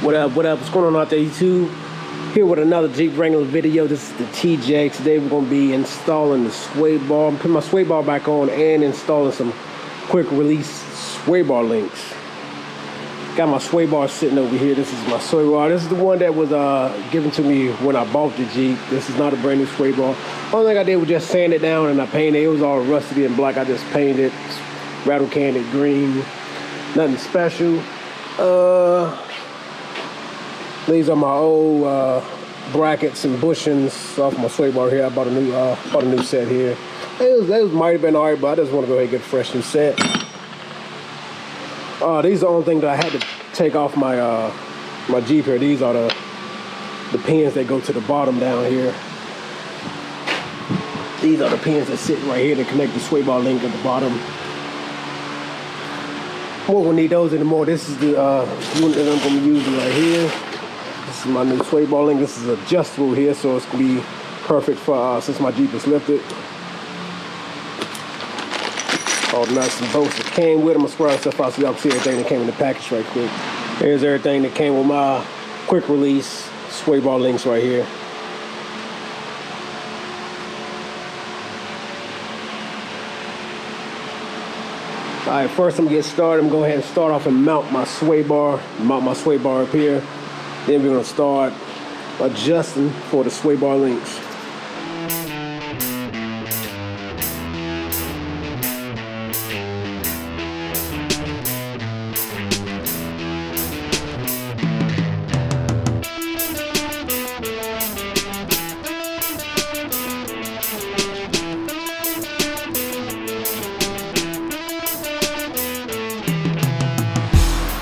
What up, what's going on out there, YouTube? Here with another Jeep Wrangler video. This is the TJ. Today we're going to be installing the sway bar. I'm putting my sway bar back on and installing some quick release sway bar links. Got my sway bar sitting over here. This is my sway bar. This is the one that was given to me when I bought the Jeep. This is not a brand new sway bar. Only thing I did was just sand it down and I painted it. It was all rusty and black. I just painted it, rattle canned it green. Nothing special. These are my old brackets and bushings off my sway bar here. I bought a new set here. It might have been alright, but I just want to go ahead and get a fresh new set. These are the only thing that I had to take off my my Jeep here. These are the pins that go to the bottom down here. These are the pins that sit right here to connect the sway bar link at the bottom. Won't need those anymore. This is the unit that I'm going to be using right here. This is my new sway bar link. This is adjustable here, so it's going to be perfect for since my Jeep is lifted. All the nuts and bolts that came with them. I'm squaring stuff out so y'all can see everything that came in the package right quick. Here's everything that came with my quick release sway bar links right here. Alright, first I'm gonna get started. I'm gonna go ahead and start off and mount my sway bar up here. Then we're gonna start adjusting for the sway bar links.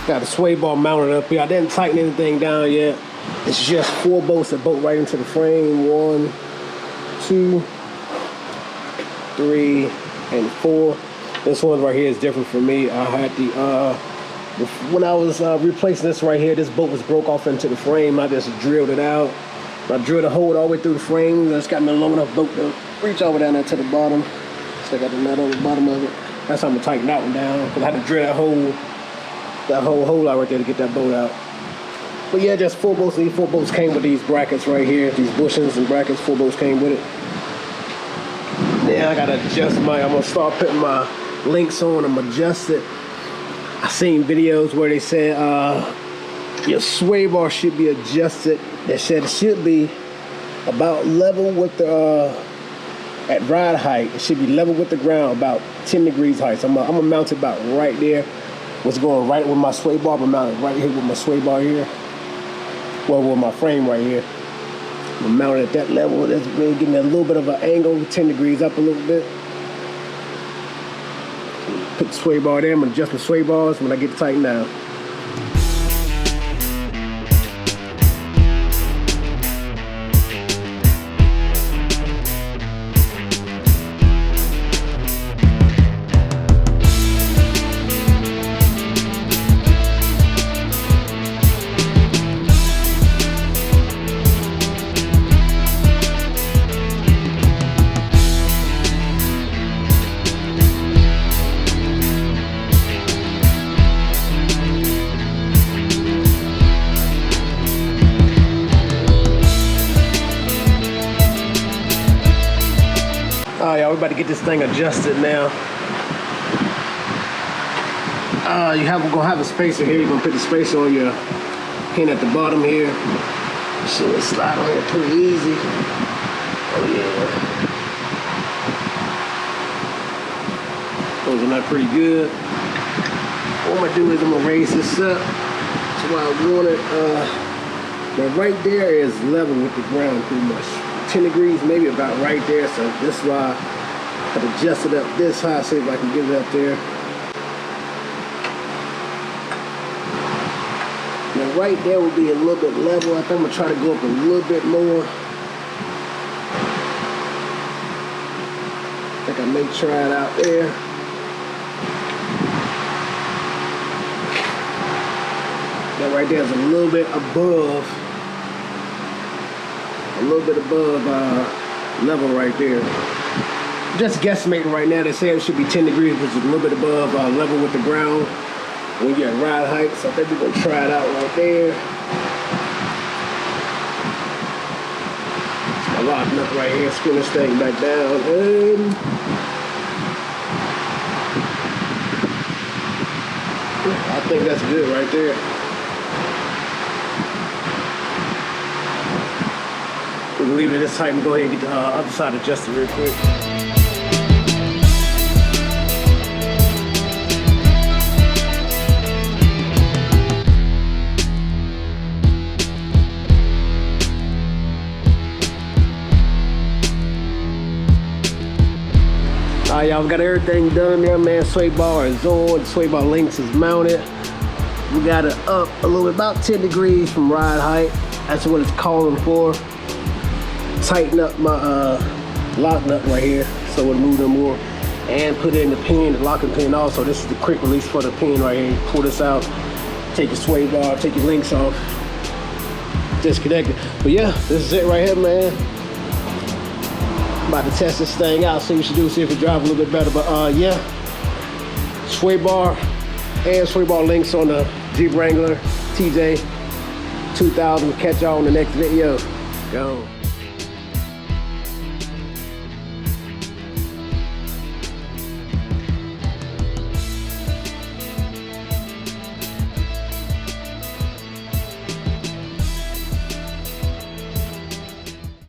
Got the sway bar mounted up here. I didn't tighten anything down yet. It's just 4 bolts that bolt right into the frame. 1, 2, 3, and 4. This one right here is different for me. I had when I was replacing this right here, this bolt was broke off into the frame. I just drilled it out. I drilled a hole all the way through the frame. That's got me a long enough bolt to reach over down there to the bottom. So I got the nut on the bottom of it. That's how I'm gonna tighten that one down, because I had to drill that whole hole out right there to get that bolt out. But yeah, just 4 bolts. These 4 bolts came with these brackets right here. These bushings and brackets, 4 bolts came with it. Then I gotta adjust I'm gonna start putting my links on them, adjust it. I seen videos where they said your sway bar should be adjusted. They said it should be about level with the at ride height. It should be level with the ground, about 10 degrees height. So I'm gonna mount it about right there. What's going right with my sway bar, I'm mounted right here with my sway bar here. Well, with my frame right here. I'm mounted at that level. That's really giving me a little bit of an angle, 10 degrees up a little bit. Put the sway bar there. I'm gonna adjust the sway bars when I get it tightened down. Alright, y'all, we're about to get this thing adjusted now. We're gonna have a spacer here. You're gonna put the spacer on your pin at the bottom here. Should slide on here pretty easy. Oh yeah. Those are not pretty good. What I'm gonna do is I'm gonna raise this up to where I want it. Now right there is level with the ground pretty much. 10 degrees, maybe about right there. So this is why I've adjusted up this high, see if I can get it up there. Now right there will be a little bit level. I think I'm gonna try to go up a little bit more. I think I may try it out there. That right there is a little bit above level right there. Just guesstimating right now, they say it should be 10 degrees, which is a little bit above level with the ground when you're at ride height. So I think we're gonna try it out right there. a lock nut right here. Screw this thing back down, and I think that's good right there. We can leave it this tight and go ahead and get the other side adjusted real quick. Alright, y'all, we got everything done there, man. Sway bar is on, sway bar links is mounted. We got it up a little bit, about 10 degrees from ride height. That's what it's calling for. Tighten up my lock nut right here so it won't move no more. And put in the pin, the locking pin also. This is the quick release for the pin right here. Pull this out, take your sway bar, take your links off, disconnect it. But yeah, this is it right here, man. About to test this thing out, see what you do, see if it drives a little bit better. But yeah, sway bar and sway bar links on the Jeep Wrangler TJ 2000. Catch y'all on the next video. Go.